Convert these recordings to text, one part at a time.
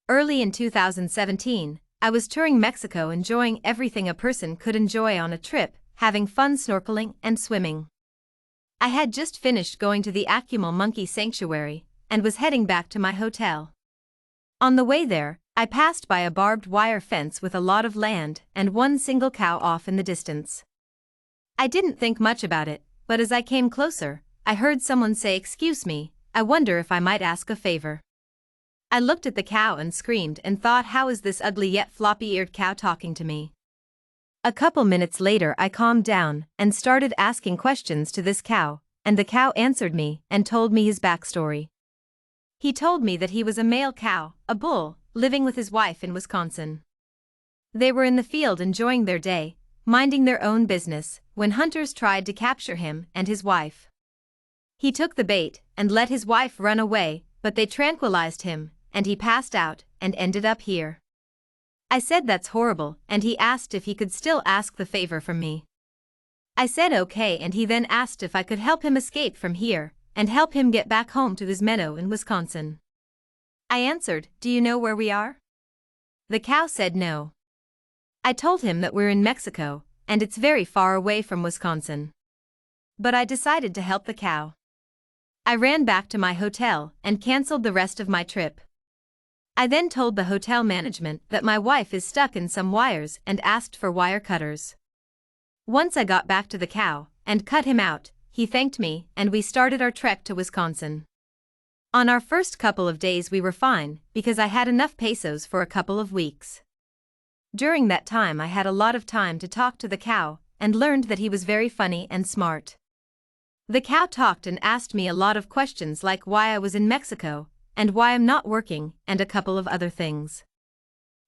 Early in 2017, I was touring Mexico, enjoying everything a person could enjoy on a trip, having fun snorkeling and swimming. I had just finished going to the Akumal Monkey Sanctuary and was heading back to my hotel. On the way there, I passed by a barbed wire fence with a lot of land and one single cow off in the distance. I didn't think much about it, but as I came closer, I heard someone say, "Excuse me, I wonder if I might ask a favor." I looked at the cow and screamed and thought, how is this ugly yet floppy-eared cow talking to me? A couple minutes later I calmed down and started asking questions to this cow, and the cow answered me and told me his backstory. He told me that he was a male cow, a bull, living with his wife in Wisconsin. They were in the field enjoying their day, minding their own business, when hunters tried to capture him and his wife. He took the bait and let his wife run away, but they tranquilized him, and he passed out and ended up here. I said that's horrible, and he asked if he could still ask the favor from me. I said okay, and he then asked if I could help him escape from here and help him get back home to his meadow in Wisconsin. I answered, "Do you know where we are?" The cow said no. I told him that we're in Mexico, and it's very far away from Wisconsin. But I decided to help the cow. I ran back to my hotel and canceled the rest of my trip. I then told the hotel management that my wife is stuck in some wires and asked for wire cutters. Once I got back to the cow and cut him out, he thanked me and we started our trek to Wisconsin. On our first couple of days we were fine because I had enough pesos for a couple of weeks. During that time I had a lot of time to talk to the cow and learned that he was very funny and smart. The cow talked and asked me a lot of questions like why I was in Mexico and why I'm not working and a couple of other things.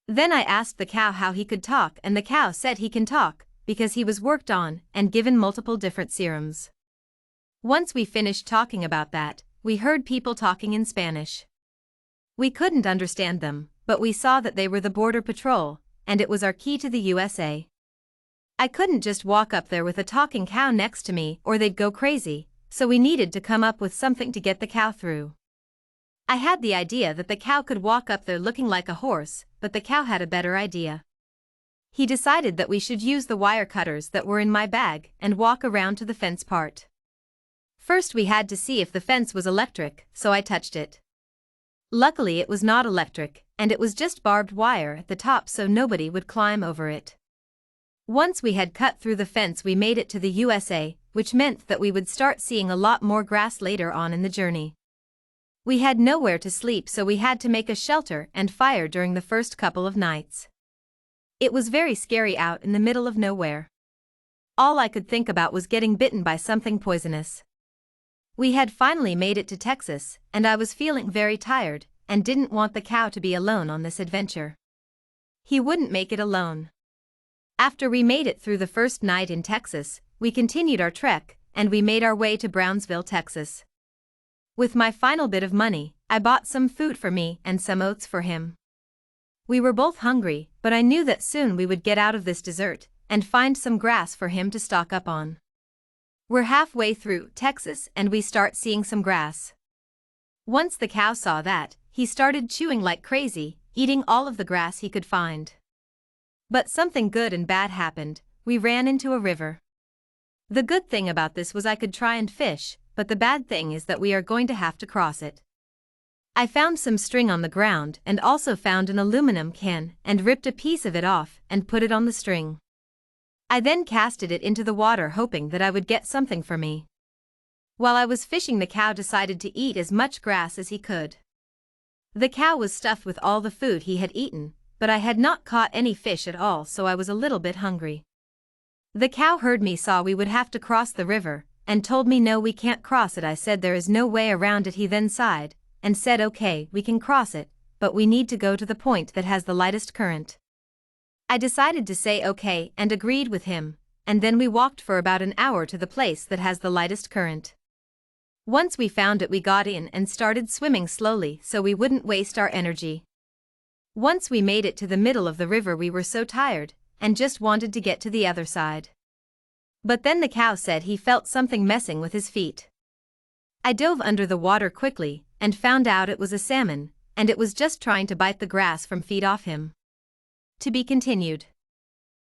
Then I asked the cow how he could talk, and the cow said he can talk because he was worked on and given multiple different serums. Once we finished talking about that, we heard people talking in Spanish. We couldn't understand them, but we saw that they were the Border Patrol, and it was our key to the USA. I couldn't just walk up there with a talking cow next to me or they'd go crazy, so we needed to come up with something to get the cow through. I had the idea that the cow could walk up there looking like a horse, but the cow had a better idea. He decided that we should use the wire cutters that were in my bag and walk around to the fence part. First we had to see if the fence was electric, so I touched it. Luckily it was not electric, and it was just barbed wire at the top so nobody would climb over it. Once we had cut through the fence we made it to the USA, which meant that we would start seeing a lot more grass later on in the journey. We had nowhere to sleep, so we had to make a shelter and fire during the first couple of nights. It was very scary out in the middle of nowhere. All I could think about was getting bitten by something poisonous. We had finally made it to Texas, and I was feeling very tired and didn't want the cow to be alone on this adventure. He wouldn't make it alone. After we made it through the first night in Texas, we continued our trek, and we made our way to Brownsville, Texas. With my final bit of money, I bought some food for me and some oats for him. We were both hungry, but I knew that soon we would get out of this desert and find some grass for him to stock up on. We're halfway through Texas and we start seeing some grass. Once the cow saw that, he started chewing like crazy, eating all of the grass he could find. But something good and bad happened. We ran into a river. The good thing about this was I could try and fish, but the bad thing is that we are going to have to cross it. I found some string on the ground and also found an aluminum can and ripped a piece of it off and put it on the string. I then casted it into the water hoping that I would get something for me. While I was fishing, the cow decided to eat as much grass as he could. The cow was stuffed with all the food he had eaten, but I had not caught any fish at all, so I was a little bit hungry. The cow heard me, saw we would have to cross the river, and told me no, we can't cross it. I said there is no way around it. He then sighed and said okay, we can cross it, but we need to go to the point that has the lightest current. I decided to say okay and agreed with him, and then we walked for about an hour to the place that has the lightest current. Once we found it, we got in and started swimming slowly so we wouldn't waste our energy. Once we made it to the middle of the river, we were so tired and just wanted to get to the other side. But then the cow said he felt something messing with his feet. I dove under the water quickly and found out it was a salmon, and it was just trying to bite the grass from feet off him. To be continued.